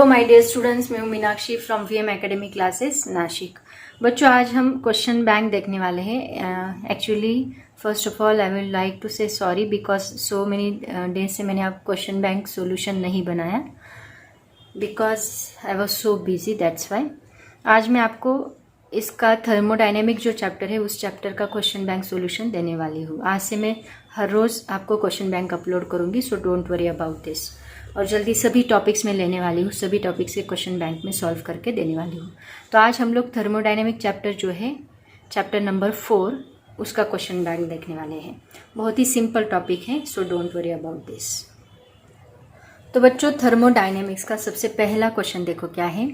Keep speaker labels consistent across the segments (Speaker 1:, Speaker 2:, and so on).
Speaker 1: Hello my dear students, मैं हूं Meenakshi from VM academy classes Nashik. बच्चों, आज हम क्वेश्चन बैंक देखने वाले हैं। Actually first of all I will like to say sorry because so many days से मैंने आप क्वेश्चन बैंक सॉल्यूशन नहीं बनाया because I was so busy, that's why. आज मैं आपको इसका थर्मोडाइनेमिक जो चैप्टर है उस चैप्टर का क्वेश्चन बैंक सॉल्यूशन देने वाली हूँ। आज से मैं हर रोज़ आपको क्वेश्चन बैंक अपलोड करूँगी, so don't worry about this. और जल्दी सभी टॉपिक्स में लेने वाली हूँ, सभी टॉपिक्स के क्वेश्चन बैंक में सॉल्व करके देने वाली हूँ। तो आज हम लोग थर्मोडाइनेमिक चैप्टर जो है चैप्टर नंबर 4 उसका क्वेश्चन बैंक देखने वाले हैं। बहुत ही सिंपल टॉपिक है, so don't worry about this. तो बच्चों, थर्मोडाइनेमिक्स का सबसे पहला क्वेश्चन देखो क्या है।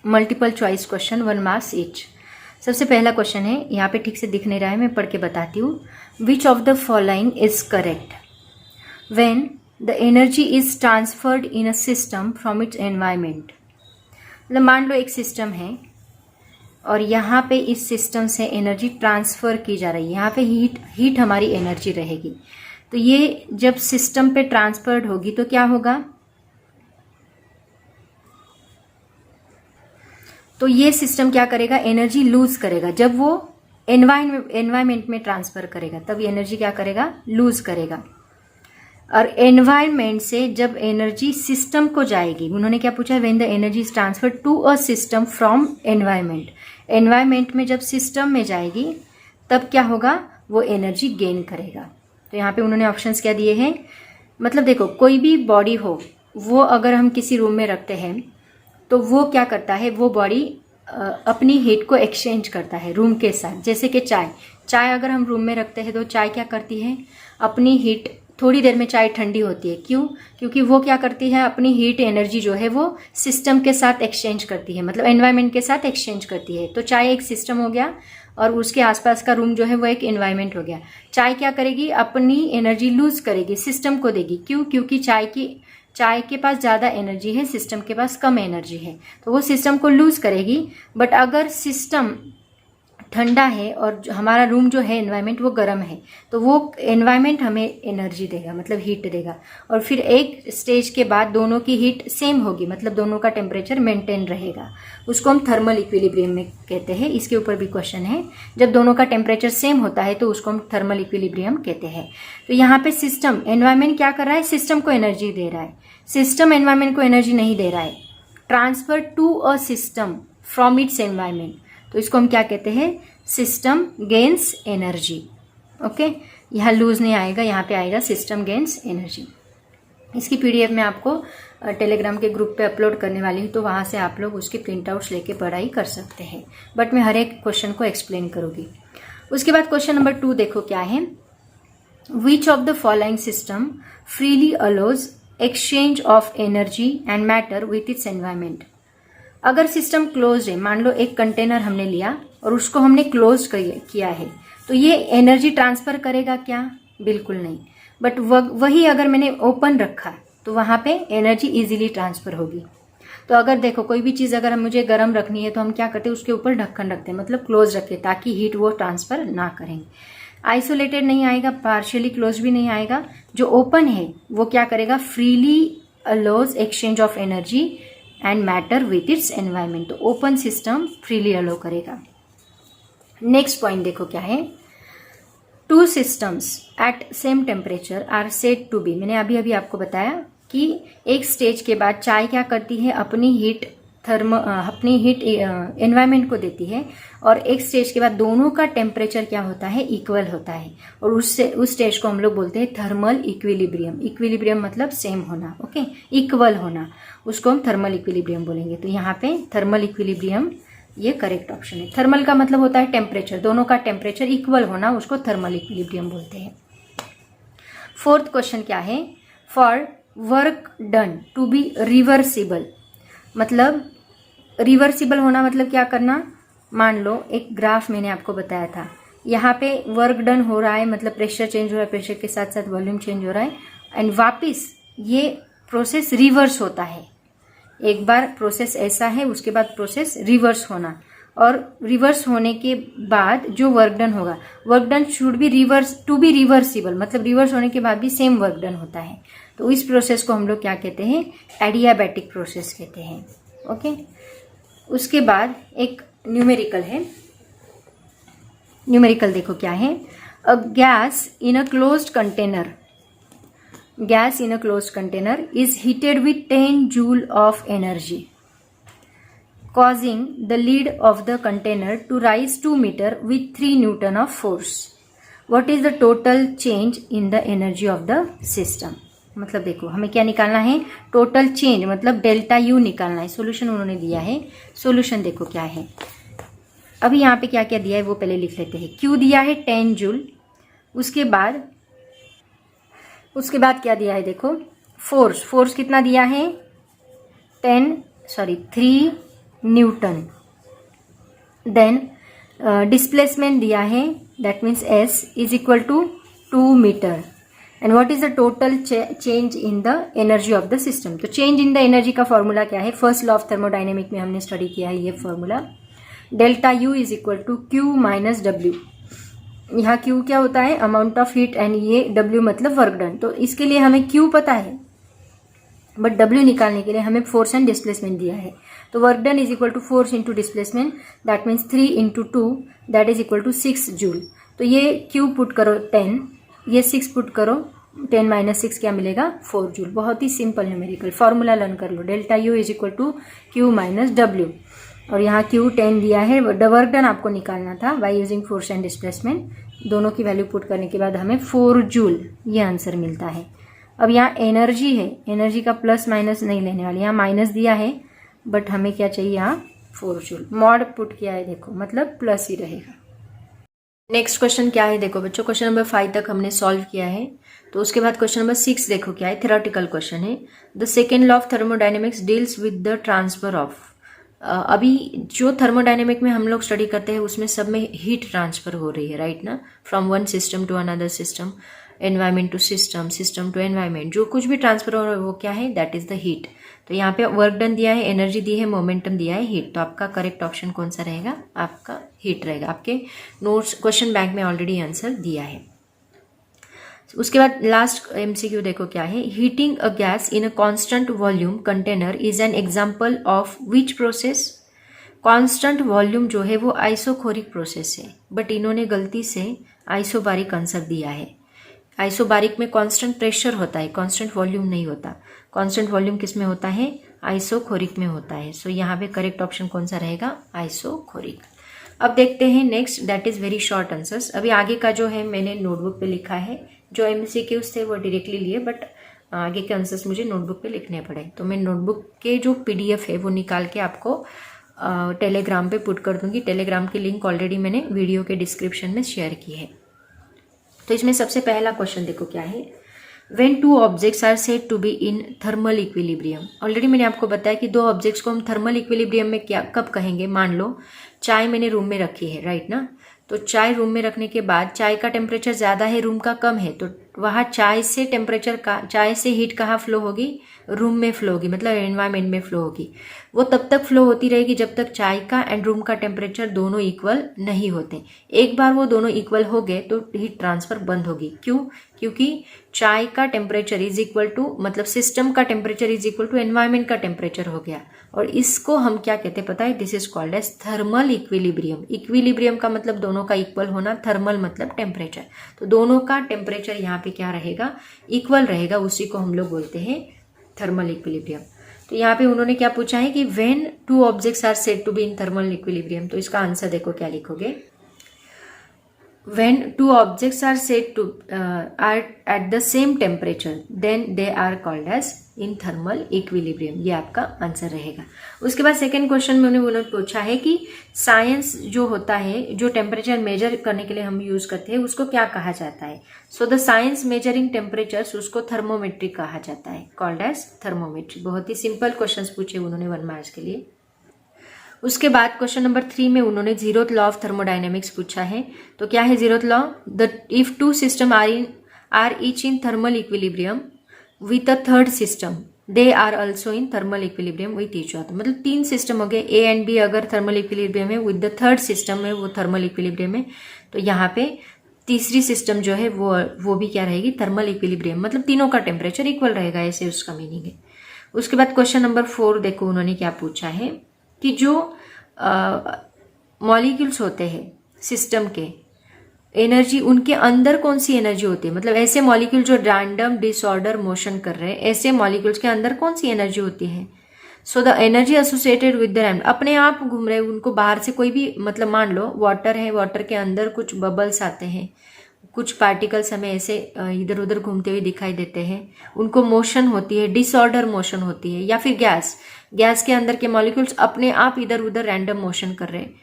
Speaker 1: Multiple choice question, 1 marks each. सबसे पहला क्वेश्चन है, यहाँ पे ठीक से दिख नहीं रहा है, मैं पढ़ के बताती हूँ। Which of the following is correct when the energy is transferred in a system from its environment. मतलब मान लो एक सिस्टम है और यहाँ पे इस सिस्टम से एनर्जी ट्रांसफर की जा रही है। यहाँ पे हीट हमारी एनर्जी रहेगी। तो ये जब सिस्टम पे ट्रांसफर्ड होगी तो क्या होगा, तो ये सिस्टम क्या करेगा, एनर्जी लूज करेगा। जब वो एनवायरमेंट में ट्रांसफर करेगा तब एनर्जी क्या करेगा, लूज करेगा। और एनवायरमेंट से जब एनर्जी सिस्टम को जाएगी, उन्होंने क्या पूछा, when the energy is transfer to a system from environment. Environment में जब सिस्टम में जाएगी तब क्या होगा, वो एनर्जी गेन करेगा। तो यहाँ पे उन्होंने ऑप्शंस क्या दिए हैं, मतलब देखो कोई भी बॉडी हो, वो अगर हम किसी रूम में रखते हैं तो वो क्या करता है, वो बॉडी अपनी हीट को एक्सचेंज करता है रूम के साथ। जैसे कि चाय अगर हम रूम में रखते हैं तो चाय क्या करती है, अपनी हीट, थोड़ी देर में चाय ठंडी होती है। क्यों? क्योंकि वो क्या करती है, अपनी हीट एनर्जी जो है वो सिस्टम के साथ एक्सचेंज करती है, मतलब एनवायरमेंट के साथ एक्सचेंज करती है। तो चाय एक सिस्टम हो गया और उसके आसपास का रूम जो है वो एक एनवायरमेंट हो गया। चाय क्या करेगी, अपनी एनर्जी लूज करेगी, सिस्टम को देगी। क्यों? क्योंकि चाय के पास ज़्यादा एनर्जी है, सिस्टम के पास कम एनर्जी है, तो वो सिस्टम को लूज करेगी। बट अगर सिस्टम ठंडा है और हमारा रूम जो है एनवायरमेंट वो गर्म है, तो वो एनवायरमेंट हमें एनर्जी देगा, मतलब हीट देगा। और फिर एक स्टेज के बाद दोनों की हीट सेम होगी, मतलब दोनों का टेम्परेचर मेंटेन रहेगा। उसको हम थर्मल इक्विलिब्रियम में कहते हैं। इसके ऊपर भी क्वेश्चन है, जब दोनों का टेम्परेचर सेम होता है तो उसको हम थर्मल इक्विलिब्रियम कहते हैं। तो यहाँ पे सिस्टम, एनवायरमेंट क्या कर रहा है, सिस्टम को एनर्जी दे रहा है। सिस्टम एनवायरमेंट को एनर्जी नहीं दे रहा है। Transfer to a system from its environment, तो इसको हम क्या कहते हैं, सिस्टम गेन्स एनर्जी। ओके, यहाँ लूज नहीं आएगा, यहाँ पे आएगा सिस्टम गेन्स एनर्जी। इसकी पीडीएफ मैं आपको टेलीग्राम के ग्रुप पे अपलोड करने वाली हूँ, तो वहाँ से आप लोग उसके प्रिंट आउट्स लेके पढ़ाई कर सकते हैं। बट मैं हर एक क्वेश्चन को एक्सप्लेन करूँगी। उसके बाद क्वेश्चन नंबर 2 देखो क्या है। Which of the following system freely allows exchange of energy and matter with its environment. अगर सिस्टम क्लोज है, मान लो एक कंटेनर हमने लिया और उसको हमने क्लोज किया है, तो ये एनर्जी ट्रांसफर करेगा क्या? बिल्कुल नहीं। बट वही अगर मैंने ओपन रखा तो वहाँ पे एनर्जी इजीली ट्रांसफर होगी। तो अगर देखो कोई भी चीज़ अगर मुझे गर्म रखनी है तो हम क्या करते हैं, उसके ऊपर ढक्कन रखते हैं, मतलब क्लोज रखते हैं, ताकि हीट वो ट्रांसफर ना करेंगे। आइसोलेटेड नहीं आएगा, पार्शियली क्लोज भी नहीं आएगा। जो ओपन है वो क्या करेगा, freely allows exchange of energy and matter with its environment. तो ओपन सिस्टम फ्रीली अलो करेगा। नेक्स्ट पॉइंट देखो क्या है। 2 systems at same temperature are said to be. मैंने अभी आपको बताया कि एक स्टेज के बाद चाय क्या करती है, अपनी हीट एनवायरमेंट को देती है, और एक स्टेज के बाद दोनों का टेम्परेचर क्या होता है, इक्वल होता है, और उस स्टेज को हम लोग बोलते हैं थर्मल इक्विलिब्रियम। इक्विलिब्रियम मतलब सेम होना, ओके, इक्वल होना, उसको हम थर्मल इक्विलिब्रियम बोलेंगे। तो यहाँ पे थर्मल इक्विलिब्रियम ये करेक्ट ऑप्शन है। थर्मल का मतलब होता है टेम्परेचर, दोनों का टेम्परेचर इक्वल होना, उसको थर्मल इक्विलिब्रियम बोलते हैं। 4th क्वेश्चन क्या है, for work done to be reversible. मतलब रिवर्सिबल होना मतलब क्या करना, मान लो एक ग्राफ मैंने आपको बताया था, यहाँ पे वर्क डन हो रहा है, मतलब प्रेशर चेंज हो रहा है, प्रेशर के साथ साथ वॉल्यूम चेंज हो रहा है, एंड वापस ये प्रोसेस रिवर्स होता है। एक बार प्रोसेस ऐसा है, उसके बाद प्रोसेस रिवर्स होना, और रिवर्स होने के बाद जो वर्क डन होगा, work done should be reversible, मतलब रिवर्स होने के बाद भी सेम वर्क डन होता है। तो इस प्रोसेस को हम लोग क्या कहते हैं, एडियाबैटिक प्रोसेस कहते हैं। ओके, उसके बाद एक न्यूमेरिकल है। न्यूमेरिकल देखो क्या है, a gas in a closed container is heated with 10 joule of energy, causing the lid of the container to rise 2 meter with 3 Newton of force. What is the total change in the energy of the system? मतलब देखो हमें क्या निकालना है, total change, मतलब delta U निकालना है। Solution उन्होंने दिया है, सोल्यूशन देखो क्या है। अभी यहाँ पे क्या क्या दिया है वो पहले लिख लेते हैं। क्यू दिया है 10 जूल, उसके बाद क्या दिया है देखो, फोर्स कितना दिया है 3 न्यूटन। देन डिस्प्लेसमेंट दिया है, that means S is equal to 2 metre. And what is the total change in the energy of the system. तो चेंज इन द एनर्जी का फॉर्मूला क्या है, फर्स्ट लॉ ऑफ थर्मोडाइनमिक में हमने study किया है ये formula, delta U is equal to Q minus W. यहाँ Q क्या होता है, अमाउंट ऑफ हीट, एंड ये W मतलब वर्क डन। तो इसके लिए हमें Q पता है, बट W निकालने के लिए हमें फोर्स एंड डिस्प्लेसमेंट दिया है। तो work done is equal to force into displacement, that means 3 into 2, that is equal to 6 joule. तो ये Q पुट करो 10, ये 6 पुट करो, 10 माइनस 6 क्या मिलेगा 4 जूल। बहुत ही सिंपल न्यूमेरिकल, फॉर्मूला लर्न कर लो, delta U is equal to Q minus W. और यहाँ Q 10 दिया है, वर्क डन आपको निकालना था by using force and displacement. दोनों की वैल्यू पुट करने के बाद हमें 4 जूल ये आंसर मिलता है। अब यहाँ एनर्जी है, एनर्जी का प्लस माइनस नहीं लेने वाले, यहाँ माइनस दिया है बट हमें क्या चाहिए यहाँ 4 जूल। मॉड पुट किया है देखो, मतलब प्लस ही रहेगा। नेक्स्ट क्वेश्चन क्या है देखो बच्चों, क्वेश्चन नंबर 5 तक हमने सॉल्व किया है। तो उसके बाद क्वेश्चन नंबर 6 देखो क्या है, थ्योरेटिकल क्वेश्चन है। The second law of thermodynamics deals with the transfer of. अभी जो थर्मोडायनेमिक में हम लोग स्टडी करते हैं उसमें सब में हीट ट्रांसफर हो रही है, राइट ना, from one system to another system, environment to system, system to environment, जो कुछ भी ट्रांसफर हो रहा है वो क्या है, दैट इज द हीट। तो यहाँ पे वर्क डन दिया है, एनर्जी दी है, मोमेंटम दिया है, हीट। तो आपका करेक्ट ऑप्शन कौन सा रहेगा, आपका हीट रहेगा। आपके नोट्स क्वेश्चन बैंक में ऑलरेडी आंसर दिया है। उसके बाद लास्ट एमसीक्यू देखो क्या है, heating a gas in a constant volume container is an example of which process. Constant volume जो है वो आइसोकोरिक प्रोसेस है, बट इन्होंने गलती से आइसोबारिक आंसर दिया है। आइसोबारिक में कांस्टेंट प्रेशर होता है, कांस्टेंट वॉल्यूम नहीं होता। कांस्टेंट वॉल्यूम किस में होता है, आइसोकोरिक में होता है। सो यहाँ पे करेक्ट ऑप्शन कौन सा रहेगा, आइसोकोरिक। अब देखते हैं next, that is very short answers. अभी आगे का जो है मैंने नोटबुक पे लिखा है, जो एमसीक्यूज थे वो डायरेक्टली लिए, बट आगे के आंसर्स मुझे नोटबुक पे लिखने पड़े। तो मैं नोटबुक के जो पीडीएफ है वो निकाल के आपको टेलीग्राम पे पुट कर दूंगी। टेलीग्राम की लिंक ऑलरेडी मैंने वीडियो के डिस्क्रिप्शन में शेयर की है। तो इसमें सबसे पहला क्वेश्चन देखो क्या है, when two objects are said to be in thermal equilibrium. Already मैंने आपको बताया कि दो ऑब्जेक्ट्स को हम थर्मल इक्विलिब्रियम में क्या कब कहेंगे। मान लो चाय मैंने रूम में रखी है, राइट ना, तो चाय रूम में रखने के बाद चाय का टेम्परेचर ज़्यादा है, रूम का कम है, तो वहाँ चाय से हीट कहाँ फ्लो होगी, रूम में फ्लो होगी, मतलब एनवायरमेंट में फ्लो होगी। वो तब तक फ्लो होती रहेगी जब तक चाय का एंड रूम का टेम्परेचर दोनों इक्वल नहीं होते। एक बार वो दोनों इक्वल हो गए तो हीट ट्रांसफर बंद होगी। क्यों, क्योंकि चाय का टेम्परेचर इज इक्वल टू, मतलब सिस्टम का temperature is equal to environment का टेम्परेचर हो गया। और इसको हम क्या कहते हैं पता है, this is called as thermal equilibrium. Equilibrium का मतलब दोनों का इक्वल होना, थर्मल मतलब टेम्परेचर। तो दोनों का टेम्परेचर यहाँ पे क्या रहेगा, इक्वल रहेगा, उसी को हम लोग बोलते हैं थर्मल इक्विलिब्रियम। तो यहाँ पे उन्होंने क्या पूछा है कि when two objects are said to be in thermal equilibrium. तो इसका आंसर देखो क्या लिखोगे, when two objects are said to are at the same temperature then they are called as in thermal equilibrium। ये आपका आंसर रहेगा। उसके बाद सेकेंड क्वेश्चन में उन्होंने पूछा है कि साइंस जो होता है, जो टेम्परेचर मेजर करने के लिए हम यूज करते हैं, उसको क्या कहा जाता है। So the science measuring temperatures, उसको थर्मोमेट्री कहा जाता है, कॉल्ड एज थर्मोमेट्री। बहुत ही सिंपल क्वेश्चन पूछे उन्होंने 1 मार्क्स के लिए। उसके बाद क्वेश्चन नंबर 3 में उन्होंने जीरोथ लॉ ऑफ थर्मोडायनेमिक्स पूछा है। तो क्या है zeroth law, the if two system are each in thermal equilibrium with a third system they are also in thermal equilibrium with each other. मतलब 3 सिस्टम हो गए, ए एंड बी अगर thermal equilibrium है, विद द थर्ड सिस्टम में वो thermal equilibrium है, तो यहाँ पे तीसरी सिस्टम जो है वो भी क्या रहेगी, थर्मल इक्विलिब्रियम, मतलब तीनों का टेम्परेचर इक्वल रहेगा, ऐसे उसका मीनिंग है। उसके बाद क्वेश्चन नंबर 4 देखो उन्होंने क्या पूछा है कि जो मॉलिक्यूल्स होते हैं सिस्टम के, एनर्जी उनके अंदर कौन सी एनर्जी होती है, मतलब ऐसे मॉलिक्यूल जो रैंडम डिसऑर्डर मोशन कर रहे हैं, ऐसे मॉलिक्यूल्स के अंदर कौन सी एनर्जी होती है। So the energy associated with the random, अपने आप घूम रहे, उनको बाहर से कोई भी, मतलब मान लो वाटर है, वाटर के अंदर कुछ बबल्स आते हैं, कुछ पार्टिकल्स हमें ऐसे इधर उधर घूमते हुए दिखाई देते हैं, उनको मोशन होती है, डिसऑर्डर मोशन होती है। या फिर गैस के अंदर के मॉलिक्यूल्स अपने आप इधर उधर रैंडम मोशन कर रहे हैं,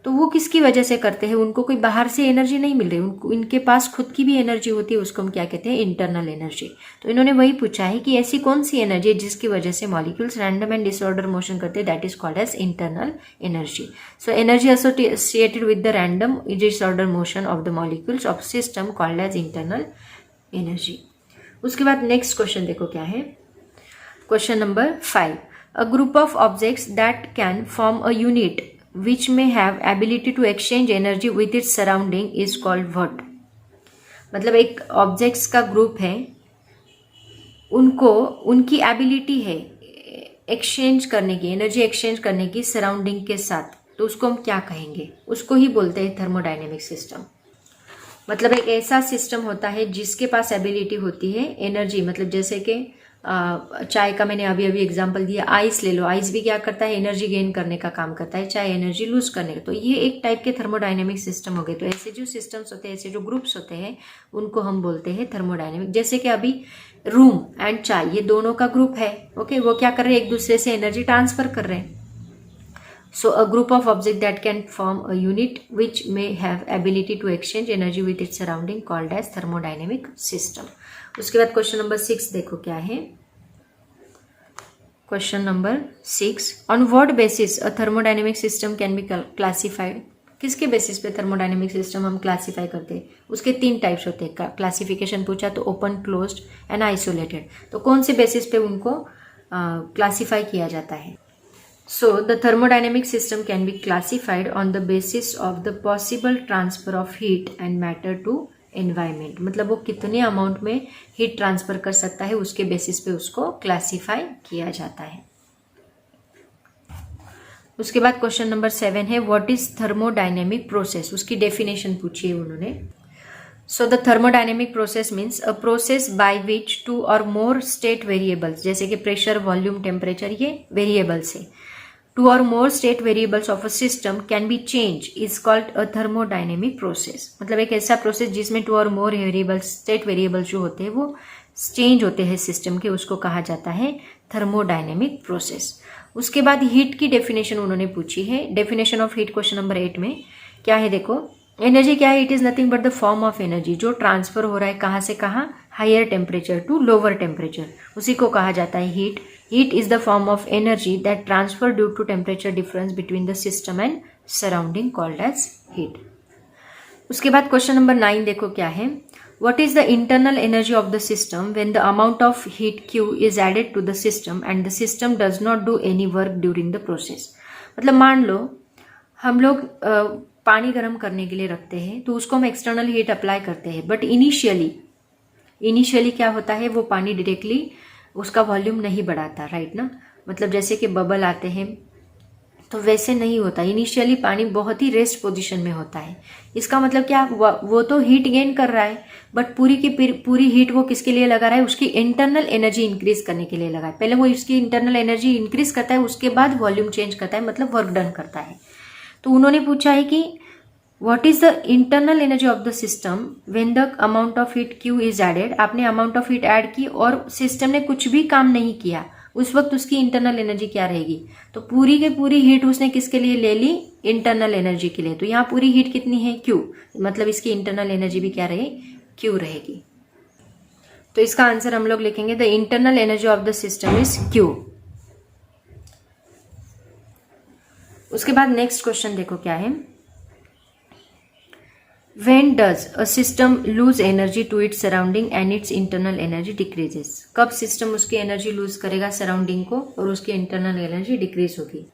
Speaker 1: तो वो किसकी वजह से करते हैं, उनको कोई बाहर से एनर्जी नहीं मिल रही, उनको इनके पास खुद की भी एनर्जी होती है, उसको हम क्या कहते हैं, इंटरनल एनर्जी। तो इन्होंने वही पूछा है कि ऐसी कौन सी एनर्जी है जिसकी वजह से molecules random and disorder motion करते हैं, that is called as internal energy. So energy associated with the random disorder motion of the molecules of system called as internal energy. उसके बाद नेक्स्ट क्वेश्चन देखो क्या है, question number 5, a group of objects that can form a unit which may have ability to exchange energy with its surrounding is called what। मतलब एक objects का group है, उनको उनकी एबिलिटी है एक्सचेंज करने की, एनर्जी एक्सचेंज करने की सराउंडिंग के साथ, तो उसको हम क्या कहेंगे, उसको ही बोलते हैं थर्मोडायनेमिक सिस्टम। मतलब एक ऐसा सिस्टम होता है जिसके पास एबिलिटी होती है एनर्जी, मतलब जैसे कि चाय का मैंने अभी एग्जांपल दिया, आइस ले लो, आइस भी क्या करता है, एनर्जी गेन करने का काम करता है, चाहे एनर्जी लूज करने का। तो ये एक टाइप के थर्मोडायनेमिक सिस्टम हो गए। तो ऐसे जो सिस्टम्स होते हैं, ऐसे जो ग्रुप्स होते हैं, उनको हम बोलते हैं थर्मोडायनेमिक। जैसे कि अभी रूम एंड चाय, ये दोनों का ग्रुप है, ओके, वो क्या कर रहे हैं, एक दूसरे से एनर्जी ट्रांसफर कर रहे हैं। So a group of objects that can form a unit which may have ability to exchange energy with its surrounding called as thermodynamic system। उसके बाद क्वेश्चन नंबर 6 देखो क्या है, question number 6, on what basis a thermodynamic system can be classified. किसके basis पे thermodynamic system हम classify करते हैं, उसके 3 टाइप्स होते हैं। क्लासिफिकेशन पूछा तो ओपन, क्लोज्ड एंड आइसोलेटेड। तो कौन से बेसिस पे उनको क्लासीफाई किया जाता है। So the thermodynamic system can be classified on the basis of the possible transfer of heat and matter to environment। मतलब वो कितने अमाउंट में हीट ट्रांसफर कर सकता है, उसके बेसिस पे उसको क्लासीफाई किया जाता है। उसके बाद क्वेश्चन नंबर 7 है, व्हाट इज थर्मोडायनेमिक प्रोसेस, उसकी डेफिनेशन पूछी है उन्होंने। So the thermodynamic process means a process by which 2 or more state variables, जैसे कि प्रेशर, वॉल्यूम, टेम्परेचर, ये वेरिएबल्स है, 2 or more state variables of a system can be changed is called a thermodynamic process। मतलब एक ऐसा process जिसमें 2 or more variables, state variables जो होते हैं वो चेंज होते हैं सिस्टम के, उसको कहा जाता है थर्मोडायनेमिक प्रोसेस। उसके बाद हीट की डेफिनेशन उन्होंने पूछी है। Definition of heat question number 8 में क्या है देखो, एनर्जी क्या है, it is nothing but the form of energy, जो ट्रांसफर हो रहा है कहाँ से कहाँ, higher temperature to lower temperature, उसी को कहा जाता है heat. Heat is the form of energy that transfer due to temperature difference between the system and surrounding called as heat. उसके बाद क्वेश्चन नंबर 9 देखो क्या है, what is the internal energy of the system when the amount of heat Q is added to the system and the system does not do any work during the process. मतलब मान लो हम लोग पानी गर्म करने के लिए रखते हैं, तो उसको हम एक्सटर्नल हीट अप्लाई करते हैं, बट इनिशियली क्या होता है, वो पानी डायरेक्टली उसका वॉल्यूम नहीं बढ़ाता, राइट ना। मतलब जैसे कि बबल आते हैं तो वैसे नहीं होता, इनिशियली पानी बहुत ही रेस्ट पोजीशन में होता है। इसका मतलब क्या, वो तो हीट गेन कर रहा है, बट पूरी की पूरी हीट वो किसके लिए लगा रहा है, उसकी इंटरनल एनर्जी इंक्रीज करने के लिए लगा है। पहले वो इसकी इंटरनल एनर्जी इंक्रीज करता है, उसके बाद वॉल्यूम चेंज करता है, मतलब वर्क डन करता है। तो उन्होंने पूछा है कि what is the internal energy of the system when the amount of heat Q is added. आपने अमाउंट ऑफ हीट ऐड की और सिस्टम ने कुछ भी काम नहीं किया, उस वक्त उसकी इंटरनल एनर्जी क्या रहेगी। तो पूरी की पूरी हीट उसने किसके लिए ले ली, इंटरनल एनर्जी के लिए। तो यहाँ पूरी हीट कितनी है, क्यू, मतलब इसकी इंटरनल एनर्जी भी क्या रहेगी, क्यू रहेगी। तो इसका आंसर हम लोग लिखेंगे the internal energy of the system is Q. उसके बाद नेक्स्ट क्वेश्चन देखो क्या है, When does a system lose energy to its surrounding and its internal energy decreases? कब सिस्टम उसकी एनर्जी लूज करेगा सराउंडिंग को और उसकी इंटरनल एनर्जी डिक्रीज होगी?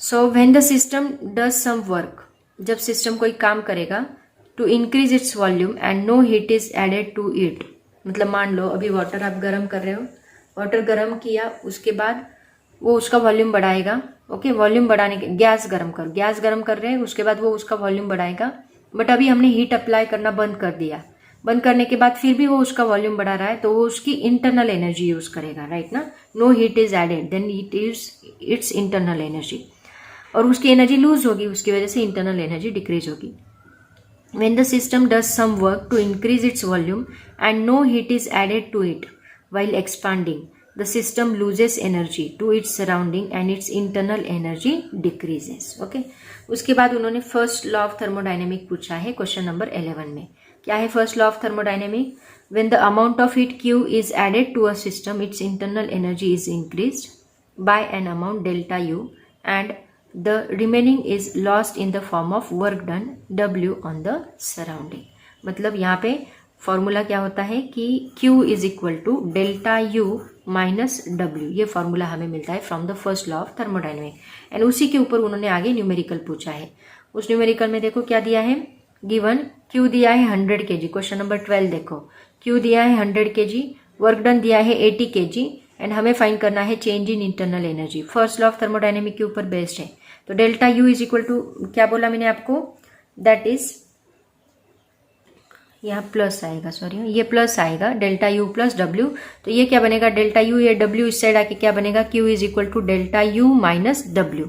Speaker 1: So when the system does some work, जब सिस्टम कोई काम करेगा, to increase its volume and no heat is added to it, मतलब मान लो अभी वाटर आप गर्म कर रहे हो, वाटर गर्म किया, उसके बाद वो उसका वॉल्यूम बढ़ाएगा। ओके, वॉल्यूम बढ़ाने के, गैस गर्म कर रहे हैं, उसके बाद वो उसका वॉल्यूम बढ़ाएगा। बट अभी हमने हीट अप्लाई करना बंद कर दिया, बंद करने के बाद फिर भी वो उसका वॉल्यूम बढ़ा रहा है, तो वो उसकी इंटरनल एनर्जी यूज करेगा, राइट ना। No heat is added, then it is its internal energy, और उसकी एनर्जी लूज होगी, उसकी वजह से इंटरनल एनर्जी डिक्रीज होगी। When the system does some work to increase its volume and no heat is added to it while expanding, the system loses energy to its surrounding and its internal energy decreases. Okay? उसके बाद उन्होंने first law of thermodynamic पूछा है question number 11 में। क्या है first law of thermodynamic? When the amount of heat Q is added to a system, its internal energy is increased by an amount delta U and the remaining is lost in the form of work done W on the surrounding. मतलब यहाँ पे formula क्या होता है कि Q is equal to delta U minus W, ये formula हमें मिलता है from the first law of thermodynamic. And उसी के ऊपर उन्होंने आगे न्यूमेरिकल पूछा है। उस न्यूमेरिकल में देखो क्या दिया है, गिवन Q दिया है 100 kg, क्वेश्चन नंबर 12 देखो, Q दिया है 100 kg, वर्क डन दिया है 80 kg एंड हमें फाइंड करना है change in internal energy. First law of thermodynamic के ऊपर बेस्ड है, तो delta U is equal to, क्या बोला मैंने आपको, दैट इज, यहाँ प्लस आएगा, सॉरी ये प्लस आएगा, डेल्टा U प्लस W, तो ये क्या बनेगा, डेल्टा U, ये W इस साइड आके क्या बनेगा, Q is equal to delta U minus W,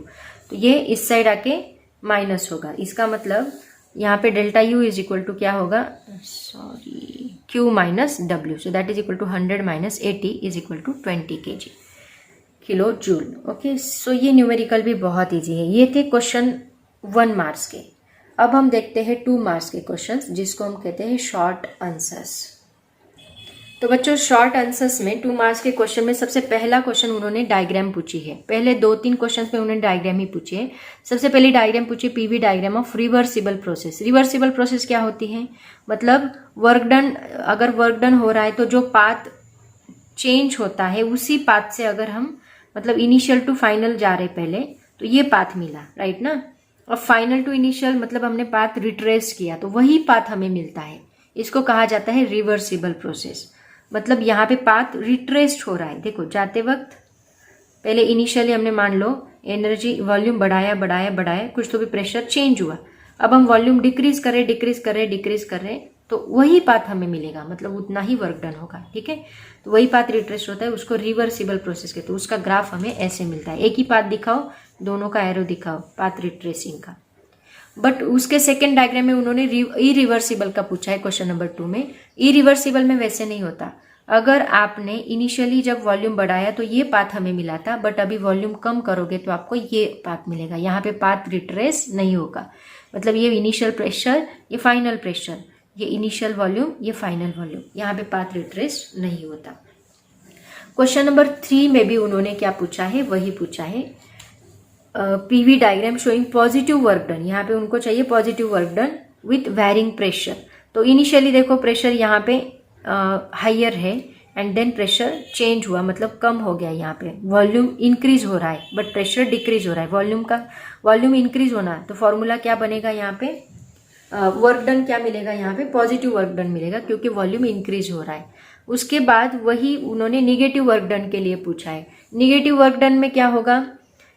Speaker 1: तो ये इस साइड आके माइनस होगा। इसका मतलब यहाँ पे delta U is equal to क्या होगा, sorry Q minus W, so that is equal to 100 minus 80 is equal to 20 kg kilo joule. Okay, so ये न्यूमेरिकल भी बहुत इजी है। ये थे क्वेश्चन 1 मार्क्स के। अब हम देखते हैं 2 मार्क्स के क्वेश्चंस, जिसको हम कहते हैं शॉर्ट आंसर्स। तो बच्चों शॉर्ट आंसर्स में 2 मार्क्स के क्वेश्चन में सबसे पहला क्वेश्चन उन्होंने डायग्राम पूछी है। पहले 2-3 क्वेश्चंस में उन्होंने डायग्राम ही पूछी है। सबसे पहले डायग्राम पूछी PV diagram of reversible process. Reversible process क्या होती है, मतलब वर्क डन, अगर वर्क डन हो रहा है तो जो पाथ चेंज होता है उसी पाथ से अगर हम मतलब इनिशियल टू फाइनल जा रहे पहले, तो ये पाथ मिला, राइट ना। और फाइनल टू इनिशियल मतलब हमने पाथ रिट्रेस किया, तो वही पाथ हमें मिलता है। इसको कहा जाता है रिवर्सिबल प्रोसेस। मतलब यहाँ पे पाथ रिट्रेस्ड हो रहा है। देखो जाते वक्त पहले इनिशियली हमने मान लो एनर्जी वॉल्यूम बढ़ाया, कुछ तो भी प्रेशर चेंज हुआ। अब हम वॉल्यूम डिक्रीज कर रहे, तो वही पाथ हमें मिलेगा, मतलब उतना ही वर्क डन होगा, ठीक है। तो वही पाथ रिट्रेस होता है, उसको रिवर्सिबल प्रोसेस कहते हैं। उसका ग्राफ हमें ऐसे मिलता है, एक ही पाथ दिखाओ, दोनों का एरो दिखाओ पाथ रिट्रेसिंग का। बट उसके सेकेंड डायग्राम में उन्होंने इरिवर्सिबल का पूछा है क्वेश्चन नंबर 2 में। इरिवर्सिबल में वैसे नहीं होता। अगर आपने इनिशियली जब वॉल्यूम बढ़ाया तो ये पाथ हमें मिला था, बट अभी वॉल्यूम कम करोगे तो आपको ये पाथ मिलेगा। यहाँ पे पाथ रिट्रेस नहीं होगा, मतलब ये इनिशियल प्रेशर, ये फाइनल प्रेशर, ये इनिशियल वॉल्यूम, ये फाइनल वॉल्यूम, यहाँ पे पाथ रिट्रेस नहीं होता। क्वेश्चन नंबर 3 में भी उन्होंने क्या पूछा है, वही पूछा है PV diagram showing positive work done. यहाँ पे उनको चाहिए positive work done with varying pressure. तो इनिशियली देखो प्रेशर यहाँ पे हायर है एंड देन प्रेशर चेंज हुआ, मतलब कम हो गया। यहाँ पे वॉल्यूम इंक्रीज हो रहा है बट प्रेशर डिक्रीज हो रहा है। वॉल्यूम इंक्रीज होना, तो फॉर्मूला क्या बनेगा यहाँ पे, वर्क डन क्या मिलेगा यहाँ पे, पॉजिटिव वर्क डन मिलेगा, क्योंकि वॉल्यूम इंक्रीज हो रहा है। उसके बाद वही उन्होंने निगेटिव वर्क डन के लिए पूछा है। निगेटिव वर्क डन में क्या होगा,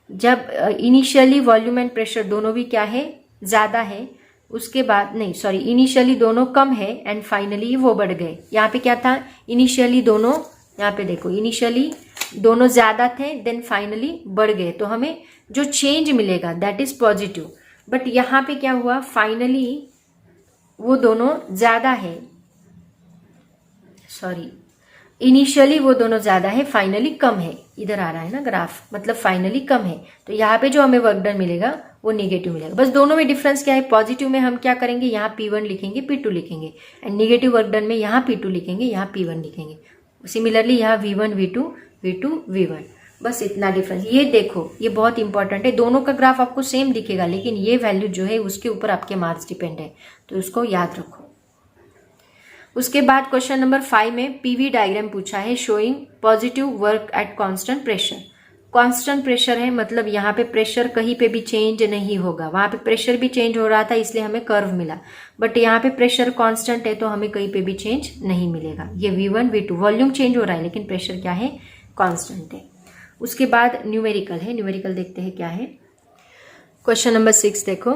Speaker 1: जब इनिशियली वॉल्यूम एंड प्रेशर दोनों भी क्या है, ज्यादा है, उसके बाद नहीं सॉरी इनिशियली दोनों कम है एंड फाइनली वो बढ़ गए। यहाँ पे क्या था, इनिशियली दोनों, यहाँ पे देखो इनिशियली दोनों ज्यादा थे देन फाइनली बढ़ गए, तो हमें जो चेंज मिलेगा दैट इज पॉजिटिव। बट यहाँ पे क्या हुआ, फाइनली वो दोनों ज्यादा है, सॉरी इनिशियली वो दोनों ज्यादा है, फाइनली कम है। इधर आ रहा है ना ग्राफ, मतलब फाइनली कम है, तो यहाँ पे जो हमें वर्क डन मिलेगा वो निगेटिव मिलेगा। बस दोनों में डिफरेंस क्या है, पॉजिटिव में हम क्या करेंगे, यहाँ P1 लिखेंगे, P2 लिखेंगे, एंड निगेटिव वर्क डन में यहाँ P2 लिखेंगे, यहाँ P1 लिखेंगे। सिमिलरली यहाँ V1 V2 V2 V1। बस इतना डिफरेंस। ये देखो, ये बहुत इंपॉर्टेंट है, दोनों का ग्राफ आपको सेम दिखेगा लेकिन ये वैल्यू जो है उसके ऊपर आपके मार्क्स डिपेंड है, तो उसको याद रखो। उसके बाद क्वेश्चन नंबर 5 में पीवी डायग्राम पूछा है, showing positive work at constant pressure. Constant pressure है मतलब यहाँ पे प्रेशर कहीं पे भी चेंज नहीं होगा, वहां पे प्रेशर भी चेंज हो रहा था इसलिए हमें कर्व मिला, बट यहाँ पे प्रेशर कांस्टेंट है तो हमें कहीं पे भी चेंज नहीं मिलेगा। ये V1 V2 वॉल्यूम चेंज हो रहा है लेकिन प्रेशर क्या है, कांस्टेंट है। उसके बाद न्यूमेरिकल है, न्यूमेरिकल देखते हैं क्या है। क्वेश्चन नंबर 6 देखो,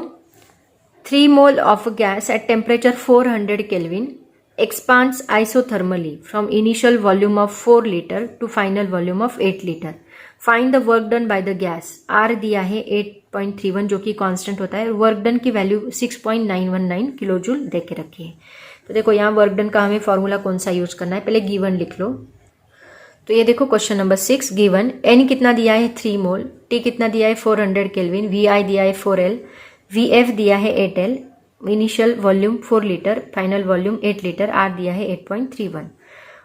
Speaker 1: 3 mole of gas at temperature 400 kelvin expands isothermally from initial volume of 4 liter to final volume of 8 liter. Find the work done by the gas. R दिया है 8.31 जो कि कांस्टेंट होता है, वर्क डन की value 6.919 kilo joule दे के रखी है। तो देखो यहाँ वर्क डन का हमें फॉर्मूला कौन सा यूज करना है, पहले गिवन लिख लो। तो ये देखो क्वेश्चन नंबर 6 गिवन, N कितना दिया है 3 मोल, T कितना दिया है 400 केल्विन, VI दिया है 4L, VF दिया है 8L, initial volume 4 litre, final volume 8 litre, R दिया है 8.31।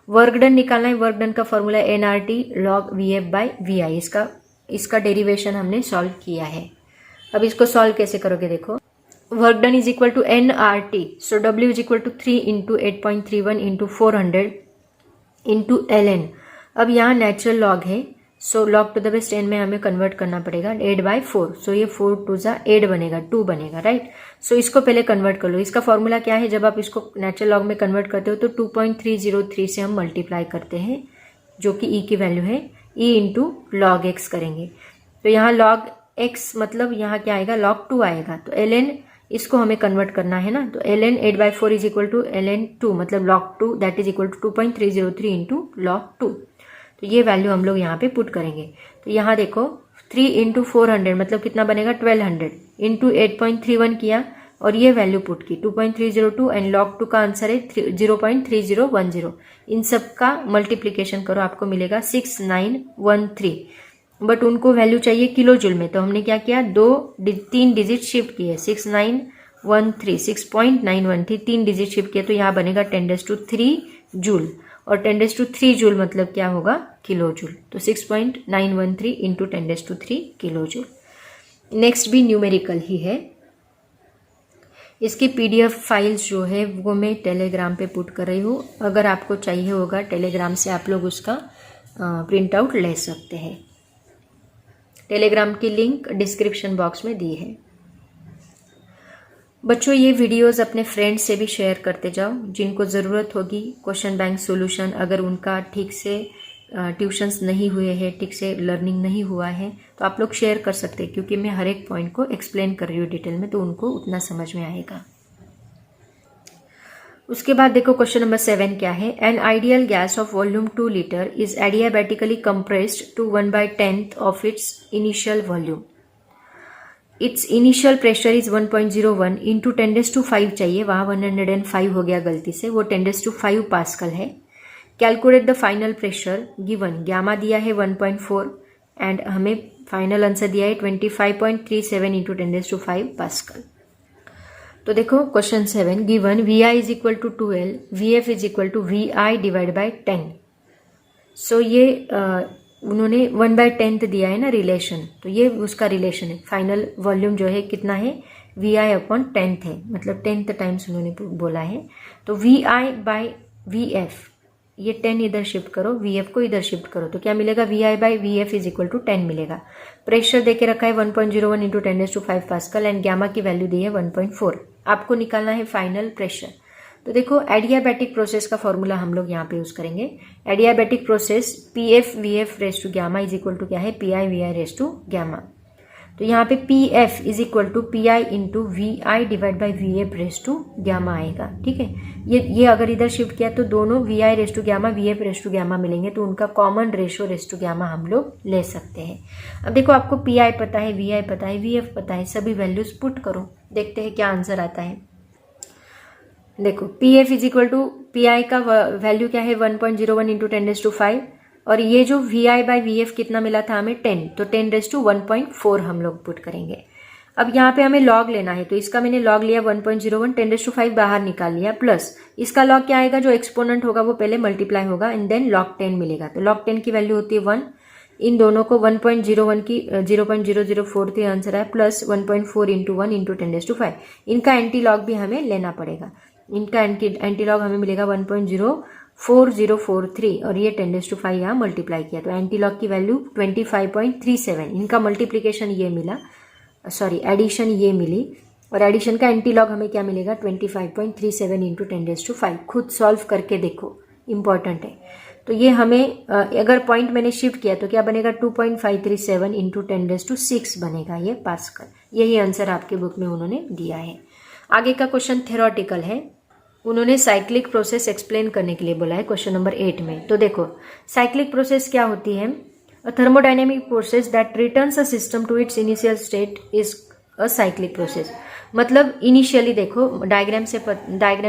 Speaker 1: वर्क डन निकालना है, वर्क डन का formula NRT log VF by VI, इसका डेरिवेशन हमने सॉल्व किया है। अब इसको सॉल्व कैसे करोगे देखो, work done is equal to NRT, so W is equal to 3 into 8.31 into 400 into LN। अब यहाँ नेचुरल लॉग है, so log to the base 10 में हमें कन्वर्ट करना पड़ेगा, 8/4, सो ये 4 2 8 बनेगा, 2 बनेगा, राइट। सो इसको पहले कन्वर्ट कर लो। इसका फॉर्मूला क्या है, जब आप इसको नेचुरल लॉग में कन्वर्ट करते हो तो 2.303 से हम मल्टीप्लाई करते हैं, जो कि ई की वैल्यू है, ई इंटू लॉग एक्स करेंगे। तो यहाँ लॉग एक्स मतलब यहाँ क्या आएगा, log 2 आएगा। तो ln इसको हमें कन्वर्ट करना है ना, तो ln 8/4 is equal to ln 2 मतलब log 2 that is equal to 2.303 into log 2। तो ये वैल्यू हम लोग यहाँ पे पुट करेंगे। तो यहाँ देखो 3 इंटू 400 मतलब कितना बनेगा 1200 इंटू 8.31 किया और ये वैल्यू पुट की 2.302 एंड log 2 का आंसर है 0.3010। इन सब का मल्टीप्लीकेशन करो, आपको मिलेगा 6913। बट उनको वैल्यू चाहिए किलो जूल में, तो हमने क्या किया, 3 डिजिट शिफ्ट किए, 6913 6.913 3 डिजिट शिफ्ट किए, तो यहाँ बनेगा 10⁻³ जूल, और 10⁻³ जूल मतलब क्या होगा, किलो जूल। तो 6.913 इंटू 10⁻³ किलो जूल। नेक्स्ट भी न्यूमेरिकल ही है, इसकी PDF फाइल्स जो है वो मैं टेलीग्राम पे पुट कर रही हूँ, अगर आपको चाहिए होगा टेलीग्राम से आप लोग उसका प्रिंट आउट ले सकते हैं। टेलीग्राम की लिंक डिस्क्रिप्शन बॉक्स में दी है। बच्चों ये वीडियोस अपने फ्रेंड्स से भी शेयर करते जाओ, जिनको ज़रूरत होगी क्वेश्चन बैंक सॉल्यूशन, अगर उनका ठीक से ट्यूशन्स नहीं हुए हैं, ठीक से लर्निंग नहीं हुआ है, तो आप लोग शेयर कर सकते हैं, क्योंकि मैं हर एक पॉइंट को एक्सप्लेन कर रही हूँ डिटेल में, तो उनको उतना समझ में आएगा। उसके बाद देखो क्वेश्चन नंबर 7 क्या है, an ideal gas of volume 2 litre is adiabatically compressed to 1/10 of its initial volume. Its initial pressure is 1.01 into 10⁵ चाहिए, वहाँ 105 हो गया गलती से, वो 10⁵ पास्कल है। Calculate the final pressure given, gamma दिया है 1.4 एंड हमें फाइनल आंसर दिया है 25.37 इंटू 10⁵ पास्कल। तो देखो question 7 given VI is equal to 2L, VF is equal to VI divide by 10। So ये उन्होंने 1/10 दिया है ना रिलेशन, तो ये उसका रिलेशन है। फाइनल वॉल्यूम जो है कितना है, VI/10 है, मतलब 10th टाइम्स उन्होंने बोला है। तो VI/VF, ये 10 इधर शिफ्ट करो, VF को इधर शिफ्ट करो, तो क्या मिलेगा, VI/VF इज इक्वल टू 10 मिलेगा। प्रेशर देके रखा है 1.01 इंटू 10⁵ पास्कल एंड गामा की वैल्यू दी है 1.4। आपको निकालना है फाइनल प्रेशर। तो देखो एडियाबैटिक प्रोसेस का फॉर्मूला हम लोग यहाँ पे यूज करेंगे। Adiabatic process PF/VF raise to gamma is equal to क्या है, PI/VI रेस टू गामा। तो यहाँ पे PF is equal to PI into VI divide by VF raise to gamma आएगा, ठीक है। ये अगर इधर शिफ्ट किया तो दोनों VI raise to gamma VF raise to gamma मिलेंगे, तो उनका common ratio raise to gamma हम लोग ले सकते हैं। अब देखो आपको PI पता है, VI पता है, VF पता है, सभी वैल्यूज पुट करो, देखते हैं क्या आंसर आता है। देखो PF is equal to PI का वैल्यू क्या है 1.01 इंटू 10⁵, और ये जो VI/VF कितना मिला था हमें 10, तो 10⁻1.4 हम लोग पुट करेंगे। अब यहाँ पे हमें लॉग लेना है, तो इसका मैंने लॉग लिया 1.01, 10⁵ बाहर निकाल लिया, प्लस इसका लॉग क्या आएगा, जो एक्सपोनेंट होगा वो पहले मल्टीप्लाई होगा एंड देन log 10 मिलेगा। तो log 10 की वैल्यू होती है 1, इन दोनों को 1.01 की 0.0043 आंसर है, प्लस 1.4 इंटू 1 इंटू 10⁵। इनका एंटी लॉग भी हमें लेना पड़ेगा। इनका एंटी लॉग हमें मिलेगा 1.04043 और ये 10⁵ यहाँ मल्टीप्लाई किया तो एंटी लॉग की वैल्यू 25.37। इनका मल्टीप्लीकेशन ये मिला, सॉरी एडिशन ये मिली, और एडिशन का एंटी लॉग हमें क्या मिलेगा 25.37 इंटू 10⁵। खुद सॉल्व करके देखो, इंपॉर्टेंट है। तो ये हमें अगर पॉइंट मैंने शिफ्ट किया तो क्या बनेगा 2.537 इंटू 10⁶ बनेगा ये पास्कल। यही आंसर आपके बुक में उन्होंने दिया है। आगे का क्वेश्चन थ्योरेटिकल है, उन्होंने साइक्लिक प्रोसेस एक्सप्लेन करने के लिए बोला है क्वेश्चन नंबर 8 में। तो देखो साइक्लिक प्रोसेस क्या होती है, a thermodynamic process that returns a system to its initial state is a cyclic process. मतलब इनिशियली देखो डायग्राम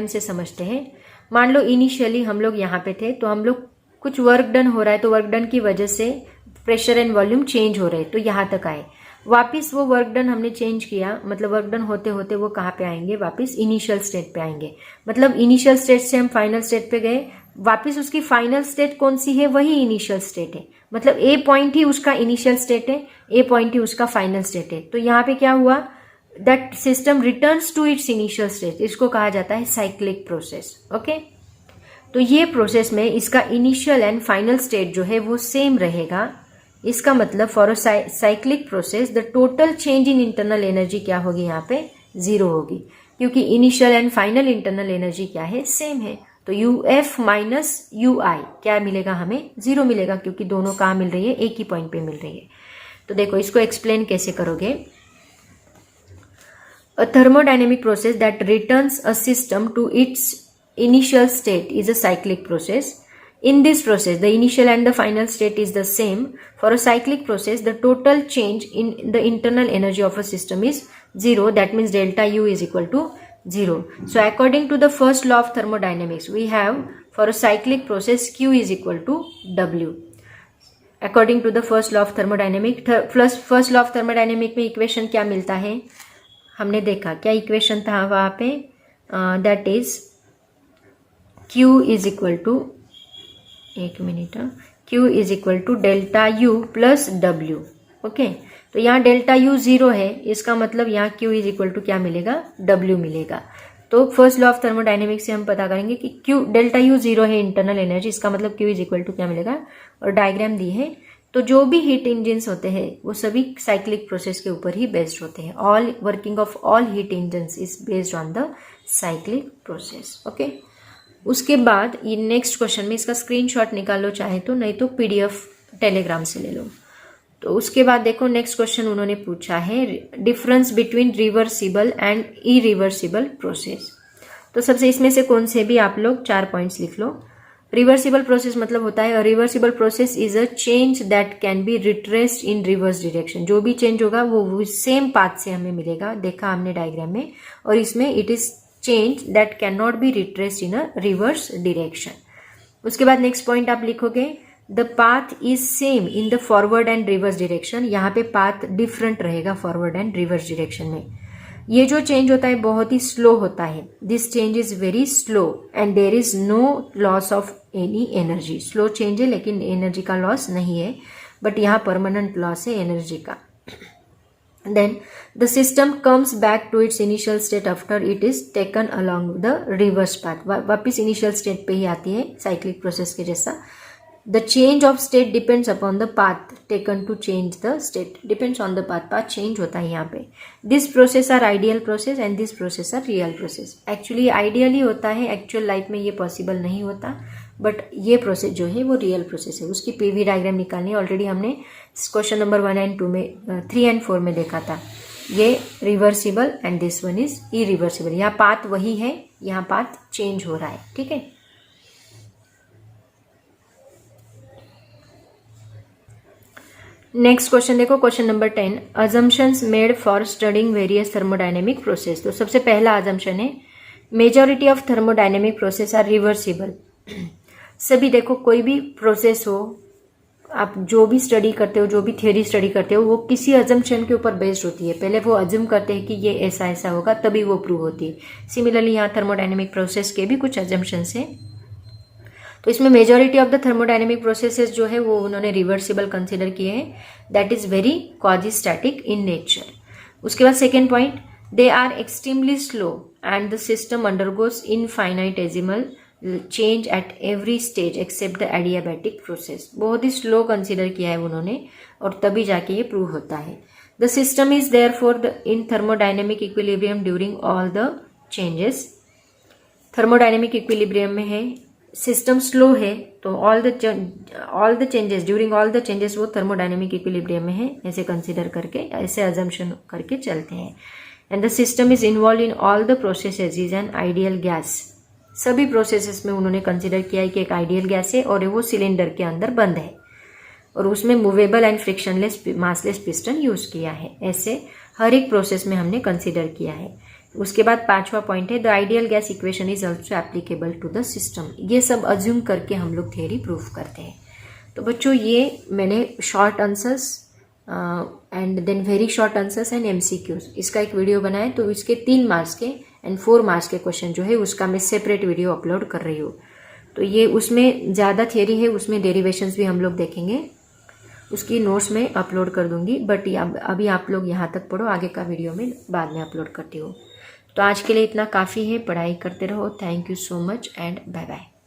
Speaker 1: से समझते हैं। मान लो इनिशियली हम लोग यहाँ पे थे, तो हम लोग कुछ वर्क डन हो रहा है, तो वर्क डन की वजह से प्रेशर एंड वॉल्यूम चेंज हो रहे हैं, तो यहाँ तक आए। वापिस वो वर्क डन हमने चेंज किया, मतलब वर्क डन होते होते वो कहाँ पे आएंगे, वापिस इनिशियल स्टेट पे आएंगे। मतलब इनिशियल स्टेट से हम फाइनल स्टेट पे गए, वापिस उसकी फाइनल स्टेट कौन सी है, वही इनिशियल स्टेट है। मतलब ए पॉइंट ही उसका इनिशियल स्टेट है, ए पॉइंट ही उसका फाइनल स्टेट है। तो यहाँ पे क्या हुआ, that system returns to its initial state, इसको कहा जाता है साइक्लिक प्रोसेस। ओके, तो ये प्रोसेस में इसका इनिशियल एंड फाइनल स्टेट जो है वो सेम रहेगा। इसका मतलब for a cyclic process the total change in internal energy क्या होगी, यहाँ पे 0 होगी, क्योंकि initial and final internal energy क्या है, सेम है। तो UF माइनस UI क्या मिलेगा, हमें 0 मिलेगा, क्योंकि दोनों कहाँ मिल रही है, एक ही पॉइंट पे मिल रही है। तो देखो इसको एक्सप्लेन कैसे करोगे। A thermodynamic process that returns a system to its initial state is a cyclic process. In this process, the initial and the final state is the same. For a cyclic process, the total change in the internal energy of a system is 0. That means delta U is equal to 0. So, according to the first law of thermodynamics, we have for a cyclic process Q is equal to W. According to the first law of thermodynamics, first law of thermodynamics में equation क्या मिलता है, हमने देखा क्या equation था वहाँ पे, that is Q is equal to, एक minute, Q is equal to delta U plus W। Okay, तो यहाँ डेल्टा U 0 है, इसका मतलब यहाँ Q is equal to क्या मिलेगा, W मिलेगा। तो फर्स्ट लॉ ऑफ थर्मोडायनेमिक्स से हम पता करेंगे कि Q डेल्टा U 0 है इंटरनल एनर्जी, इसका मतलब Q is equal to क्या मिलेगा, और डायग्राम दी है। तो जो भी हीट इंजन्स होते हैं वो सभी साइक्लिक प्रोसेस के ऊपर ही बेस्ड होते हैं। All working of all heat engines is based on the cyclic process. Okay, उसके बाद ये नेक्स्ट क्वेश्चन में इसका स्क्रीनशॉट निकालो चाहे तो, नहीं तो PDF टेलीग्राम से ले लो। तो उसके बाद देखो नेक्स्ट क्वेश्चन उन्होंने पूछा है difference between reversible and irreversible process. तो सबसे इसमें से कौन से भी आप लोग 4 पॉइंट्स लिख लो। रिवर्सिबल प्रोसेस मतलब होता है, reversible process is a change that can be retraced in reverse direction. जो भी चेंज होगा वो सेम पाथ से हमें मिलेगा, देखा हमने डायग्राम में, और इसमें it is change that cannot be retraced in a reverse direction. उसके बाद नेक्स्ट पॉइंट आप लिखोगे the path is same in the forward and reverse direction। यहाँ पे पाथ डिफरेंट रहेगा फॉरवर्ड एंड रिवर्स डायरेक्शन में। ये जो चेंज होता है बहुत ही स्लो होता है, this change is very slow and there is no loss of any energy. Slow change है लेकिन एनर्जी का लॉस नहीं है, बट यहाँ परमानेंट लॉस है एनर्जी का। Then the system comes back to its initial state after it is taken along the reverse path। वापिस initial state पे ही आती है cyclic process के जैसा। The change of state depends upon the path taken to change the state। depends on the path change होता है यहाँ पे। This process are ideal process and this process are real process। Actually ideally होता है, actual life में ये possible नहीं होता, बट ये प्रोसेस जो है वो रियल प्रोसेस है। उसकी PV डायग्राम निकालनी है, ऑलरेडी हमने क्वेश्चन नंबर 1 एंड 2 में 3 एंड 4 में देखा था। ये reversible and this one is irreversible. यहाँ पाथ वही है, यहाँ पाथ चेंज हो रहा है। ठीक है, नेक्स्ट क्वेश्चन देखो, question number 10, assumptions made for studying various thermodynamic process. तो सबसे पहला अजम्पशन है majority of thermodynamic process are reversible. सभी देखो कोई भी प्रोसेस हो, आप जो भी स्टडी करते हो, जो भी थियोरी स्टडी करते हो, वो किसी अजम्पशन के ऊपर बेस्ड होती है। पहले वो अज्यूम करते हैं कि ये ऐसा ऐसा होगा, तभी वो प्रूव होती है। सिमिलरली यहाँ थर्मोडायनेमिक प्रोसेस के भी कुछ अजम्पशंस हैं। तो इसमें majority of the thermodynamic processes जो है वो उन्होंने रिवर्सिबल कंसिडर किए हैं, that is very quasistatic in nature. उसके बाद second point, they are extremely slow and the system undergoes infinitesimal change at every stage except the adiabatic process. बहुत ही स्लो कंसिडर किया है उन्होंने और तभी जाके ये प्रूव होता है। The system is therefore in thermodynamic equilibrium during all the changes. Thermodynamic equilibrium में है, सिस्टम स्लो है तो all the changes during all the changes वो थर्मोडायनेमिक इक्विलिब्रियम में है, ऐसे कंसिडर करके, ऐसे अजम्पशन करके चलते हैं। And the system is involve in all the processes is an ideal gas. सभी प्रोसेसेस में उन्होंने कंसिडर किया है कि एक आइडियल गैस है और वो सिलेंडर के अंदर बंद है और उसमें movable and frictionless massless piston use किया है। ऐसे हर एक प्रोसेस में हमने कंसिडर किया है। उसके बाद पांचवा पॉइंट है, the ideal gas equation is also applicable to the system. ये सब अज्यूम करके हम लोग थियरी प्रूफ करते हैं। तो बच्चों ये मैंने short answers and then very short answers and MCQs इसका एक वीडियो बनाया, तो इसके 3 मार्क्स के एंड 4 मार्क्स के क्वेश्चन जो है उसका मैं सेपरेट वीडियो अपलोड कर रही हूँ। तो ये उसमें ज़्यादा थियरी है, उसमें डेरिवेशंस भी हम लोग देखेंगे, उसकी नोट्स में अपलोड कर दूंगी। बट अभी आप लोग यहाँ तक पढ़ो, आगे का वीडियो में बाद में अपलोड करती हूँ। तो आज के लिए इतना काफ़ी है, पढ़ाई करते रहो। Thank you so much and bye bye.